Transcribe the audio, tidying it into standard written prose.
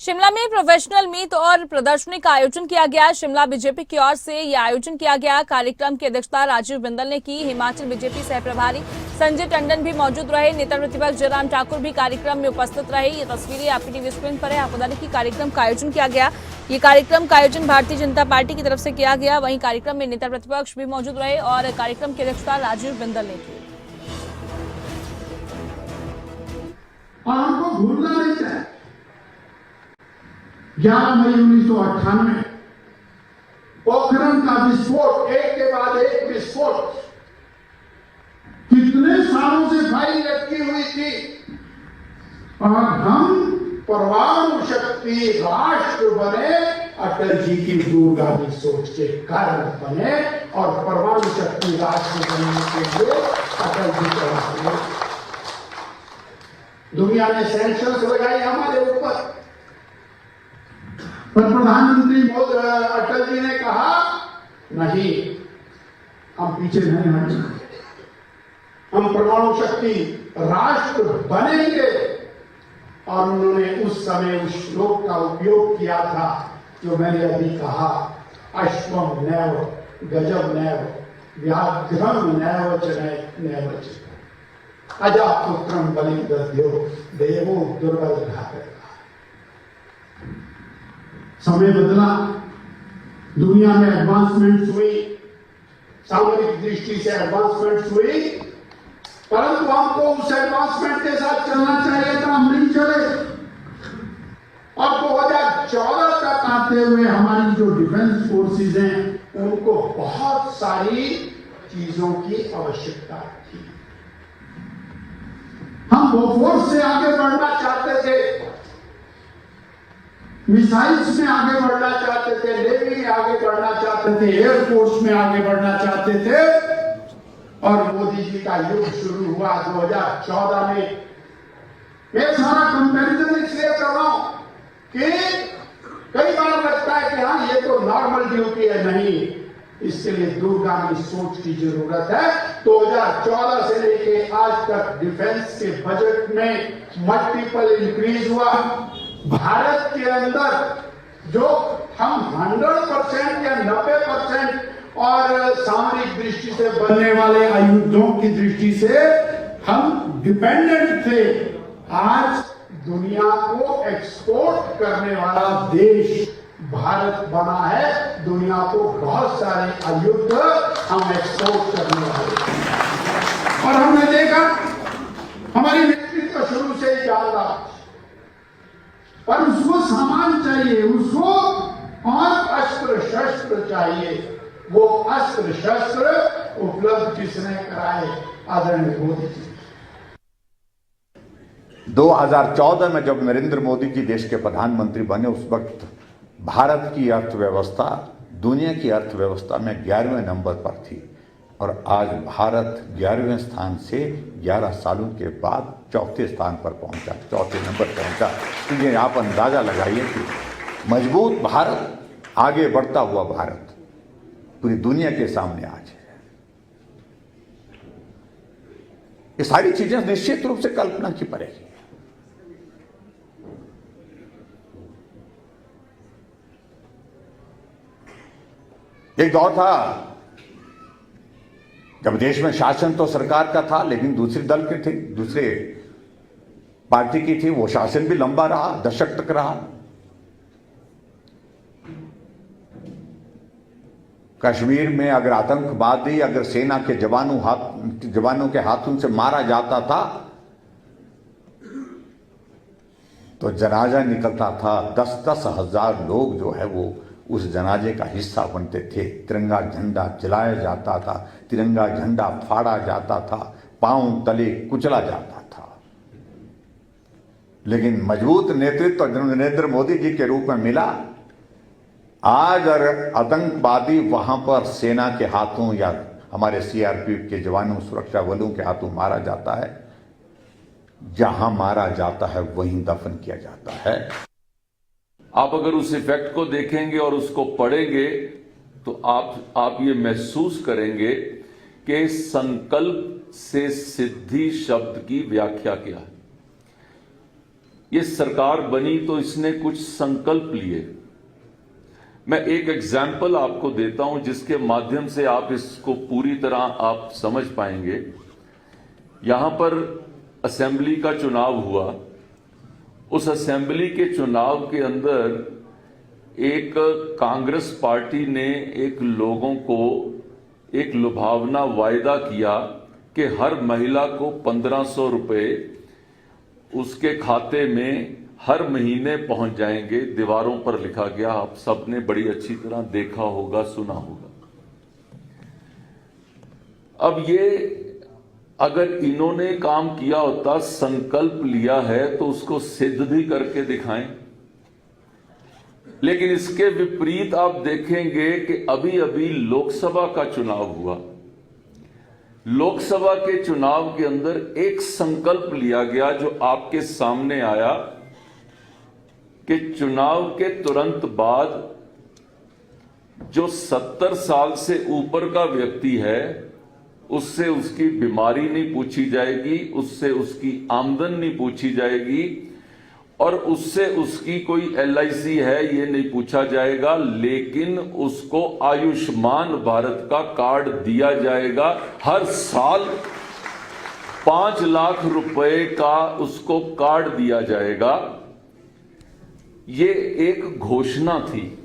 शिमला में professional meet और प्रदर्शनी का आयोजन किया गया। शिमला बीजेपी की ओर से यह आयोजन किया गया। कार्यक्रम की अध्यक्षता राजीव बिंदल ने की। हिमाचल बीजेपी सह प्रभारी संजय टंडन भी मौजूद रहे। नेता प्रतिपक्ष जयराम ठाकुर भी कार्यक्रम में उपस्थित रहे। ये तस्वीरें आपकी टीवी स्क्रीन पर है। आपको बता दें कि कार्यक्रम का आयोजन किया गया। ये कार्यक्रम का आयोजन भारतीय जनता पार्टी की तरफ से किया गया। वहीं कार्यक्रम में नेता प्रतिपक्ष भी मौजूद रहे और कार्यक्रम की अध्यक्षता राजीव बिंदल ने की। हमको भूलना नहीं चाहिए 11 मई 1998 पोखरण का विस्फोट, एक के बाद एक विस्फोट कितने सालों से फाइल लटकी हुई थी और हम परमाणु शक्ति राष्ट्र बने। अटल जी की दूरगामी सोच के कारण बने और परमाणु शक्ति राष्ट्र बनने के लिए अटल जी का दुनिया ने सैंक्शंस लगाई हमारे ऊपर, पर प्रधानमंत्री अटल जी ने कहा नहीं, हम पीछे नहीं हटेंगे, हम परमाणु शक्ति राष्ट्र बनेंगे। और उन्होंने उस समय उस श्लोक का उपयोग किया था जो मैंने अभी कहा, अश्वम नैव गजब नैव व्याघ्रम नैव नैव अजापुत्रम बलि दध्यो देवो दुर्बल घातेगा। समय बदला, दुनिया में एडवांसमेंट हुई, सामरिक दृष्टि से एडवांसमेंट हुई, परंतु हमको उस एडवांसमेंट के साथ चलना चाहिए था, हम नहीं चले। और 2014 तक आते हुए हमारी जो डिफेंस फोर्सेस हैं उनको बहुत सारी चीजों की आवश्यकता थी। हम बोफोर्स से आगे बढ़ना चाहते थे, मिसाइल्स में आगे बढ़ना चाहते थे, नेवी में आगे बढ़ना चाहते थे, एयरफोर्स में आगे बढ़ना चाहते थे। और मोदी जी का युग शुरू हुआ 2014 में। मैं सारा कंपैरिजन इसलिए कर रहा हूं कि कई बार लगता है कि हाँ ये तो नॉर्मल ड्यूटी है, नहीं, इसके लिए दूरगामी सोच की जरूरत है। 2014 से लेके आज तक डिफेंस के बजट में मल्टीपल इंक्रीज हुआ। भारत के अंदर जो हम 100% या 90% और सामरिक दृष्टि से बनने वाले आयुधों की दृष्टि से हम डिपेंडेंट थे, आज दुनिया को एक्सपोर्ट करने वाला देश भारत बना है। दुनिया को बहुत सारे आयुध हम एक्सपोर्ट करने वाले और हमने देखा हमारी नेतृत्व शुरू से ही ज्यादा, पर उसको सामान चाहिए, उसको और अस्त्र शस्त्र चाहिए। वो अस्त्र शस्त्र उपलब्ध किसने कराए? आदरणीय मोदी जी। 2014 में जब नरेंद्र जी की देश के प्रधानमंत्री बने, उस वक्त भारत की अर्थव्यवस्था दुनिया की अर्थव्यवस्था में 11वें नंबर पर थी और आज भारत 11वें स्थान से 11 सालों के बाद चौथे स्थान पर पहुंचा, चौथे नंबर पहुंचा। तो ये आप अंदाजा लगाइए कि मजबूत भारत, आगे बढ़ता हुआ भारत पूरी दुनिया के सामने आज है। ये सारी चीजें निश्चित रूप से कल्पना की पड़ेगी। एक दौर था जब देश में शासन तो सरकार का था, लेकिन दूसरे दल के थे, दूसरे पार्टी की थी। वो शासन भी लंबा रहा, दशक तक रहा। कश्मीर में अगर आतंकवादी, अगर सेना के जवानों के हाथों से मारा जाता था तो जनाजा निकलता था। 10-10 हजार लोग जो है वो उस जनाजे का हिस्सा बनते थे। तिरंगा झंडा जलाया जाता था, तिरंगा झंडा फाड़ा जाता था, पांव तले कुचला जाता था। लेकिन मजबूत नेतृत्व नरेंद्र मोदी जी के रूप में मिला। आज अगर आतंकवादी वहां पर सेना के हाथों या हमारे सीआरपीएफ के जवानों, सुरक्षा बलों के हाथों मारा जाता है, जहां मारा जाता है वहीं दफन किया जाता है। आप अगर उस इफेक्ट को देखेंगे और उसको पढ़ेंगे तो आप ये महसूस करेंगे कि संकल्प से सिद्धि शब्द की व्याख्या क्या है। ये सरकार बनी तो इसने कुछ संकल्प लिए। मैं एक एग्जाम्पल आपको देता हूं जिसके माध्यम से आप इसको पूरी तरह आप समझ पाएंगे। यहां पर असेंबली का चुनाव हुआ। उस असेंबली के चुनाव के अंदर एक कांग्रेस पार्टी ने एक लोगों को एक लुभावना वायदा किया कि हर महिला को 1500 रुपए उसके खाते में हर महीने पहुंच जाएंगे। दीवारों पर लिखा गया, आप सबने बड़ी अच्छी तरह देखा होगा, सुना होगा। अब ये अगर इन्होंने काम किया होता, संकल्प लिया है तो उसको सिद्ध भी करके दिखाएं। लेकिन इसके विपरीत आप देखेंगे कि अभी अभी लोकसभा का चुनाव हुआ। लोकसभा के चुनाव के अंदर एक संकल्प लिया गया जो आपके सामने आया कि चुनाव के तुरंत बाद जो 70 साल से ऊपर का व्यक्ति है उससे उसकी बीमारी नहीं पूछी जाएगी, उससे उसकी आमदन नहीं पूछी जाएगी और उससे उसकी कोई LIC है ये नहीं पूछा जाएगा, लेकिन उसको आयुष्मान भारत का कार्ड दिया जाएगा। हर साल 5 लाख रुपए का उसको कार्ड दिया जाएगा। ये एक घोषणा थी।